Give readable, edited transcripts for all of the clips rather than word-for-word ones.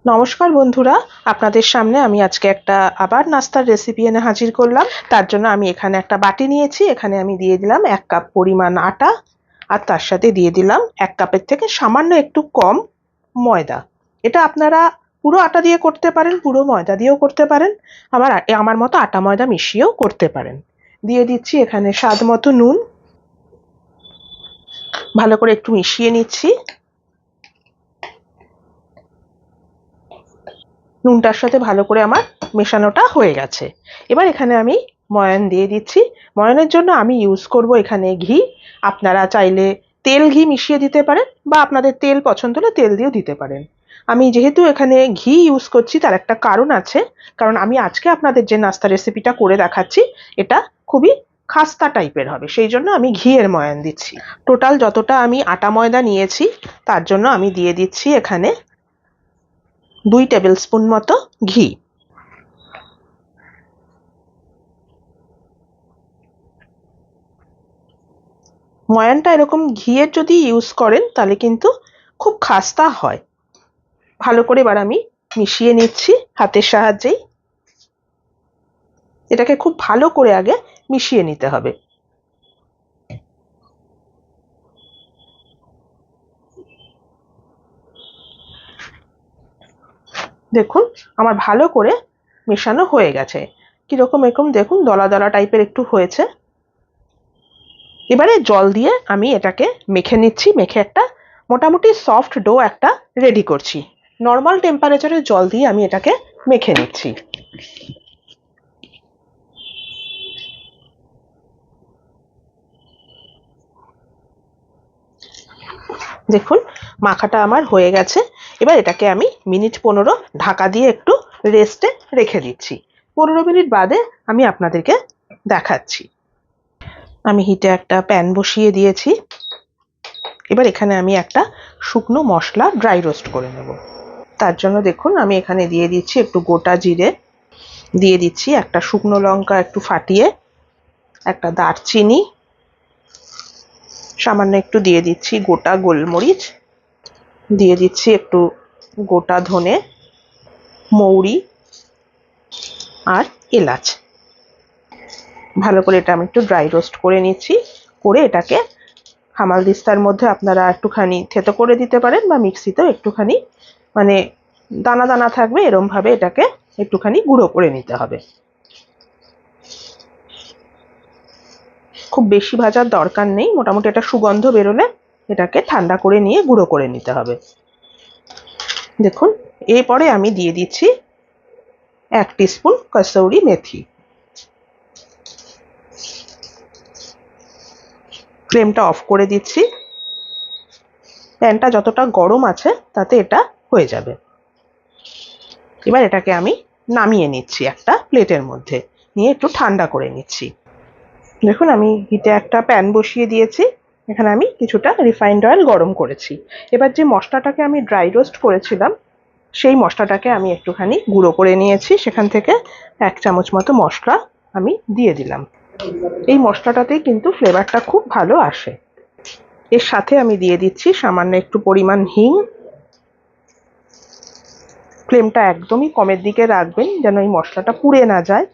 নমস্কার বন্ধুরা, আপনাদের সামনে আমি আজকে একটা আবার নাস্তার রেসিপি এনে হাজির করলাম। তার জন্য আমি এখানে একটা বাটি নিয়েছি। এখানে আমি দিয়ে দিলাম 1 কাপ পরিমাণ আটা, আর তার সাথে দিয়ে দিলাম 1 কাপের থেকে সামান্য একটু কম ময়দা। এটা আপনারা পুরো আটা দিয়ে করতে পারেন, পুরো ময়দা দিয়েও করতে পারেন, আমার মতো আটা ময়দা মিশিয়েও করতে পারেন। দিয়ে দিচ্ছি এখানে স্বাদ মতো নুন, ভালো করে একটু মিশিয়ে নিচ্ছি। নুনটার সাথে ভালো করে আমার মেশানোটা হয়ে গেছে। এবার এখানে আমি ময়ান দিয়ে দিচ্ছি। ময়ানের জন্য আমি ইউজ করব এখানে ঘি। আপনারা চাইলে তেল ঘি মিশিয়ে দিতে পারেন, বা আপনাদের তেল পছন্দ হলে তেল দিয়েও দিতে পারেন। আমি যেহেতু এখানে ঘি ইউজ করছি তার একটা কারণ আছে, কারণ আমি আজকে আপনাদের যে নাস্তা রেসিপিটা করে দেখাচ্ছি এটা খুবই খাস্তা টাইপের হবে, সেই জন্য আমি ঘিয়ের ময়ান দিচ্ছি। টোটাল যতটা আমি আটা ময়দা নিয়েছি তার জন্য আমি দিয়ে দিচ্ছি এখানে 2 টেবিল স্পুন মতো ঘি। ময়ানটা এরকম ঘিয়ের যদি ইউজ করেন তাহলে কিন্তু খুব খাস্তা হয়। ভালো করে এবার আমি মিশিয়ে নিচ্ছি হাতের সাহায্যেই। এটাকে খুব ভালো করে আগে মিশিয়ে নিতে হবে। দেখুন আমার ভালো করে মেশানো হয়ে গেছে। কিরকম এরকম দেখুন দলা দলা টাইপের একটু হয়েছে। এবারে জল দিয়ে আমি এটাকে মেখে নিচ্ছি, মেখে একটা মোটামুটি সফট ডো একটা রেডি করছি। নর্মাল টেম্পারেচারে জল দিয়ে আমি এটাকে মেখে নিচ্ছি। দেখুন মাখাটা আমার হয়ে গেছে। এবার এটাকে আমি মিনিট 15 ঢাকা দিয়ে একটু রেস্টে রেখে দিচ্ছি। 15 মিনিট বাদে আমি আপনাদেরকে দেখাচ্ছি। আমি হিটে একটা প্যান বসিয়ে দিয়েছি। এবার এখানে আমি একটা শুকনো মশলা ড্রাই রোস্ট করে নেব। তার জন্য দেখুন আমি এখানে দিয়ে দিচ্ছি একটু গোটা জিরে, দিয়ে দিচ্ছি একটা শুকনো লঙ্কা একটু ফাটিয়ে, একটা দারচিনি, সামান্য একটু দিয়ে দিচ্ছি গোটা গোলমরিচ, দিয়ে দিচ্ছি একটু গোটা ধনে, মৌরি আর এলাচ। ভালো করে এটা আমি একটু ড্রাই রোস্ট করে নিচ্ছি। করে এটাকে হামালদিস্তার মধ্যে আপনারা একটুখানি থেতো করে দিতে পারেন, বা মিক্সিতেও একটুখানি মানে দানা দানা থাকবে এরম ভাবে এটাকে একটুখানি গুঁড়ো করে নিতে হবে। খুব বেশি ভাজার দরকার নেই, মোটামুটি একটা সুগন্ধ বেরোলে এটাকে ঠান্ডা করে নিয়ে গুঁড়ো করে নিতে হবে। দেখুন এরপরে আমি দিয়ে দিচ্ছি 1 টিস্পুন কসুরি মেথি। ফ্লেমটা অফ করে দিচ্ছি। প্যানটা যতটা গরম আছে তাতে এটা হয়ে যাবে। এবার এটাকে আমি নামিয়ে নিচ্ছি একটা প্লেটের মধ্যে, নিয়ে একটু ঠান্ডা করে নিচ্ছি। দেখুন আমি হিটে একটা প্যান বসিয়ে দিয়েছি। এখানে আমি কিছুটা রিফাইন্ড অয়েল গরম করেছি। এবার যে মশলাটাকে আমি ড্রাই রোস্ট করেছিলাম সেই মশলাটাকে আমি একটুখানি গুঁড়ো করে নিয়েছি, সেখান থেকে 1 চামচ মতো মশলা আমি দিয়ে দিলাম। এই মশলাটাতেই কিন্তু ফ্লেভারটা খুব ভালো আসে। এর সাথে আমি দিয়ে দিচ্ছি সামান্য একটু পরিমাণ হিং। ফ্লেমটা একদমই কমের দিকে রাখবেন যেন এই মশলাটা পুড়ে না যায়।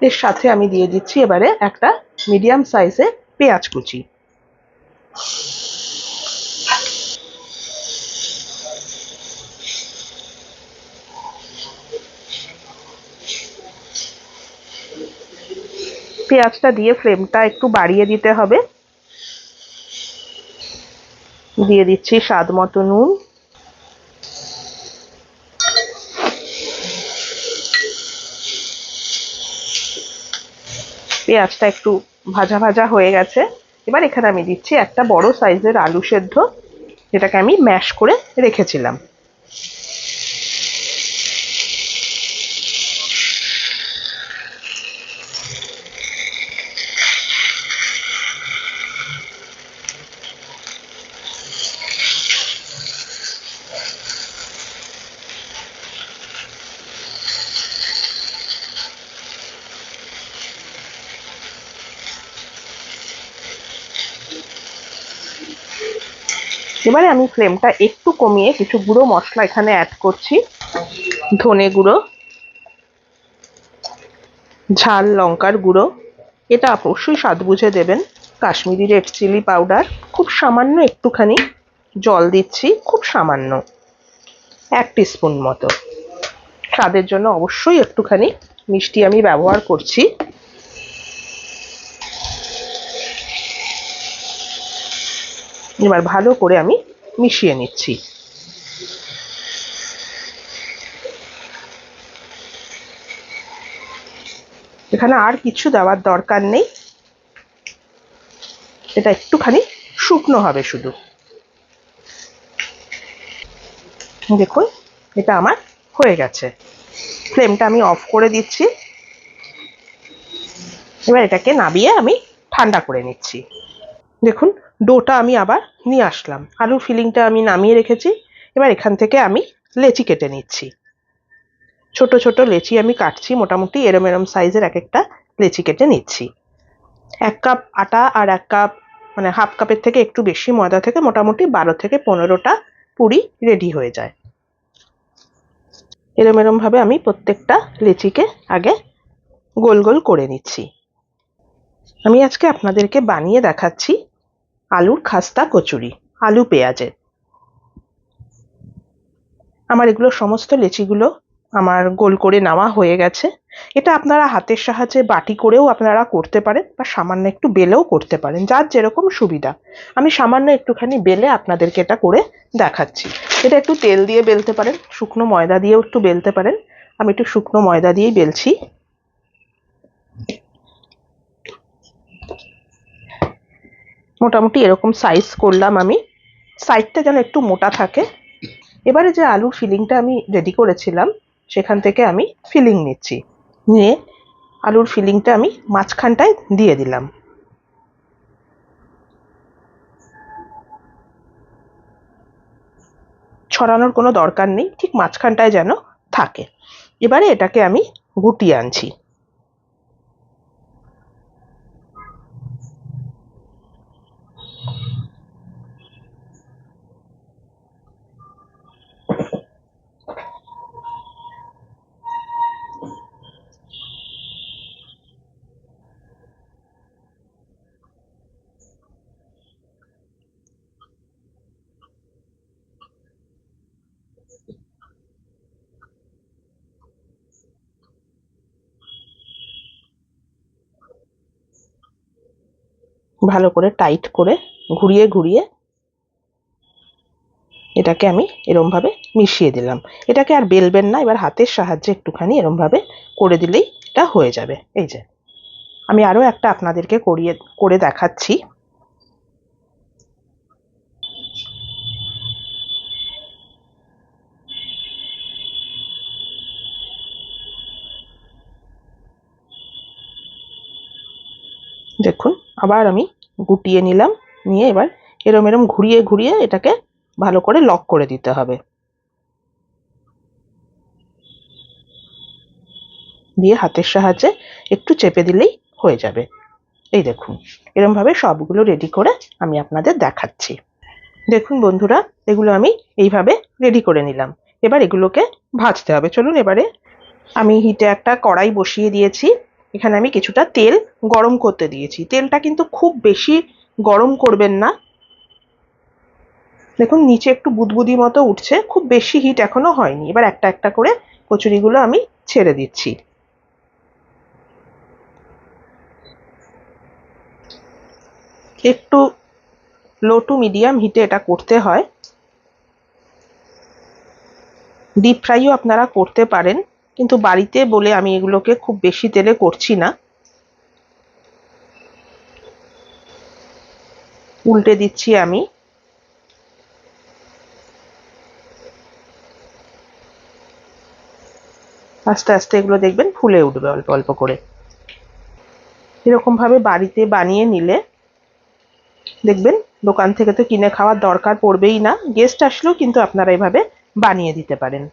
এর সাথে আমি দিয়ে দিচ্ছি এবারে একটা মিডিয়াম সাইজের পেঁয়াজ কুচি। পেঁয়াজটা দিয়ে ফ্লেমটা একটু বাড়িয়ে দিতে হবে। দিয়ে দিচ্ছি স্বাদ মতো নুন, পেঁয়াজটা একটু ভাজা ভাজা হয়ে গেছে। এবার এখানে আমি দিচ্ছি একটা বড় সাইজের আলু সেদ্ধ, যেটাকে আমি ম্যাশ করে রেখেছিলাম। এবারে আমি ফ্লেমটা একটু কমিয়ে কিছু গুঁড়ো মশলা এখানে অ্যাড করছি। ধনে গুঁড়ো, ঝাল লঙ্কার গুঁড়ো, এটা অবশ্যই স্বাদ বুঝে দেবেন। কাশ্মীরি রেড চিলি পাউডার, খুব সামান্য একটুখানি জল দিচ্ছি, খুব সামান্য 1 টিস্পুন মতো। স্বাদের জন্য অবশ্যই একটুখানি মিষ্টি আমি ব্যবহার করছি। এবার ভালো করে আমি মিশিয়ে নিচ্ছি। এখানে আর কিছু দেওয়ার দরকার নেই, এটা একটুখানি শুকনো হবে শুধু। দেখুন এটা আমার হয়ে গেছে। ফ্লেমটা আমি অফ করে দিচ্ছি। এবার এটাকে নামিয়ে আমি ঠান্ডা করে নিচ্ছি। দেখুন ডোটা আমি আবার নিয়ে আসলাম, আলুর ফিলিংটা আমি নামিয়ে রেখেছি। এবার এখান থেকে আমি লেচি কেটে নিচ্ছি। ছোট ছোট লেচি আমি কাটছি, মোটামুটি এরম এরম সাইজের এক একটা লেচি কেটে নিচ্ছি। 1 কাপ আটা আর 1 কাপ মানে হাফ কাপের থেকে একটু বেশি ময়দা থেকে মোটামুটি 12 থেকে 15টা পুরি রেডি হয়ে যায়। এরম এরম ভাবে আমি প্রত্যেকটা লেচিকে আগে গোল গোল করে নিচ্ছি। আমি আজকে আপনাদেরকে বানিয়ে দেখাচ্ছি আলুর খাস্তা কচুরি, আলু পেঁয়াজের। আমার এগুলো সমস্ত লেচিগুলো আমার গোল করে নেওয়া হয়ে গেছে। এটা আপনারা হাতের সাহায্যে বাটি করেও আপনারা করতে পারেন, বা সামান্য একটু বেলেও করতে পারেন, যার যেরকম সুবিধা। আমি সামান্য একটুখানি বেলে আপনাদেরকে এটা করে দেখাচ্ছি। এটা একটু তেল দিয়ে বেলতে পারেন, শুকনো ময়দা দিয়েও একটু বেলতে পারেন। আমি একটু শুকনো ময়দা দিয়েই বেলছি। মোটামুটি এরকম সাইজ করলাম আমি, সাইডটা যেন একটু মোটা থাকে। এবারে যে আলুর ফিলিংটা আমি রেডি করেছিলাম সেখান থেকে আমি ফিলিং নিচ্ছি, নিয়ে আলুর ফিলিংটা আমি মাঝখানটায় দিয়ে দিলাম। ছড়ানোর কোনো দরকার নেই, ঠিক মাঝখানটায় যেন থাকে। এবারে এটাকে আমি গুটিয়ে আনছি। ভালো করে টাইট করে ঘুরিয়ে ঘুরিয়ে এটাকে আমি এরম ভাবে মিশিয়ে দিলাম। এটাকে আর বেলবেন না, এবার হাতের সাহায্যে একটুখানি এরম ভাবে করে দিলেই এটা হয়ে যাবে। এই যে আমি আরো একটা আপনাদেরকে করে দেখাচ্ছি। দেখুন আবার আমি গুটিয়ে নিলাম, নিয়ে এবার এরম এরম ঘুরিয়ে ঘুরিয়ে এটাকে ভালো করে লক করে দিতে হবে। দিয়ে হাতের সাহায্যে একটু চেপে দিলেই হয়ে যাবে। এই দেখুন এরম ভাবে সবগুলো রেডি করে আমি আপনাদের দেখাচ্ছি। দেখুন বন্ধুরা, এগুলো আমি এইভাবে রেডি করে নিলাম। এবার এগুলোকে ভাজতে হবে। চলুন এবারে আমি হিটে একটা কড়াই বসিয়ে দিয়েছি। এখানে আমি কিছুটা তেল গরম করতে দিয়েছি। তেলটা কিন্তু খুব বেশি গরম করবেন না। দেখুন নিচে একটু বুদবুদি মতো উঠছে, খুব বেশি হিট এখনো হয়নি। এবার একটা একটা করে কচুরিগুলো আমি ছেড়ে দিচ্ছি। একটু লো টু মিডিয়াম হিটে এটা করতে হয়। ডিপ ফ্রাইও আপনারা করতে পারেন, কিন্তু বাড়িতে বলে আমি এগুলোকে খুব বেশি তেলে করছি না। উল্টে দিচ্ছি আমি। আস্তে আস্তে এগুলো দেখবেন ফুলে উঠবে অল্প অল্প করে। এরকম ভাবে বাড়িতে বানিয়ে নিলে দেখবেন দোকান থেকে তো কিনে খাওয়ার দরকার পড়বেই না। গেস্ট আসলেও কিন্তু আপনারা এভাবে বানিয়ে দিতে পারেন।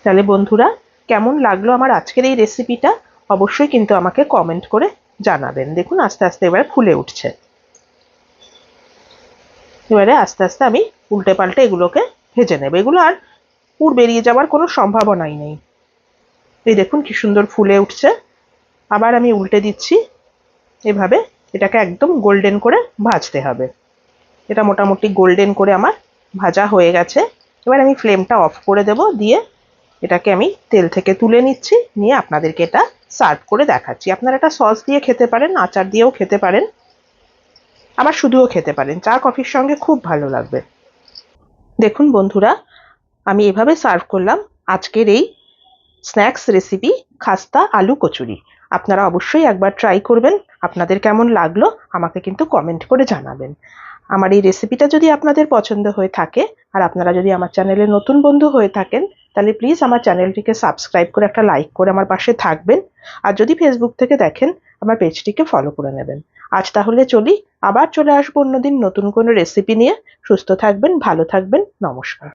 তাহলে বন্ধুরা, কেমন লাগলো আমার আজকের এই রেসিপিটা অবশ্যই কিন্তু আমাকে কমেন্ট করে জানাবেন। দেখুন আস্তে আস্তে এবার ফুলে উঠছে। এবারে আস্তে আস্তে আমি উল্টে পাল্টে এগুলোকে ভেজে নেব। এগুলো আর পুর বেরিয়ে যাওয়ার কোনো সম্ভাবনাই নেই। এই দেখুন কি সুন্দর ফুলে উঠছে। আবার আমি উল্টে দিচ্ছি। এভাবে এটাকে একদম গোল্ডেন করে ভাজতে হবে। এটা মোটামুটি গোল্ডেন করে আমার ভাজা হয়ে গেছে। এবার আমি ফ্লেমটা অফ করে দেব, দিয়ে এটাকে আমি তেল থেকে তুলে নিচ্ছি, নিয়ে আপনাদেরকে এটা সার্ভ করে দেখাচ্ছি। আপনারা এটা সস দিয়ে খেতে পারেন, আচার দিয়েও খেতে পারেন, আবার শুধুও খেতে পারেন। চা কফির সঙ্গে খুব ভালো লাগবে। দেখুন বন্ধুরা, আমি এভাবে সার্ভ করলাম আজকের এই স্ন্যাক্স রেসিপি খাস্তা আলু কচুরি। আপনারা অবশ্যই একবার ট্রাই করবেন। আপনাদের কেমন লাগলো আমাকে কিন্তু কমেন্ট করে জানাবেন। আমার এই রেসিপিটা যদি আপনাদের পছন্দ হয়ে থাকে, আর আপনারা যদি আমার চ্যানেলে নতুন বন্ধু হয়ে থাকেন, তাহলে প্লিজ আমার চ্যানেলটিকে সাবস্ক্রাইব করে একটা লাইক করে আমার পাশে থাকবেন। আর যদি ফেসবুক থেকে দেখেন, আমার পেজটিকে ফলো করে নেবেন। আজ তাহলে চলি, আবার চলে আসবো অন্যদিন নতুন কোনো রেসিপি নিয়ে। সুস্থ থাকবেন, ভালো থাকবেন, নমস্কার।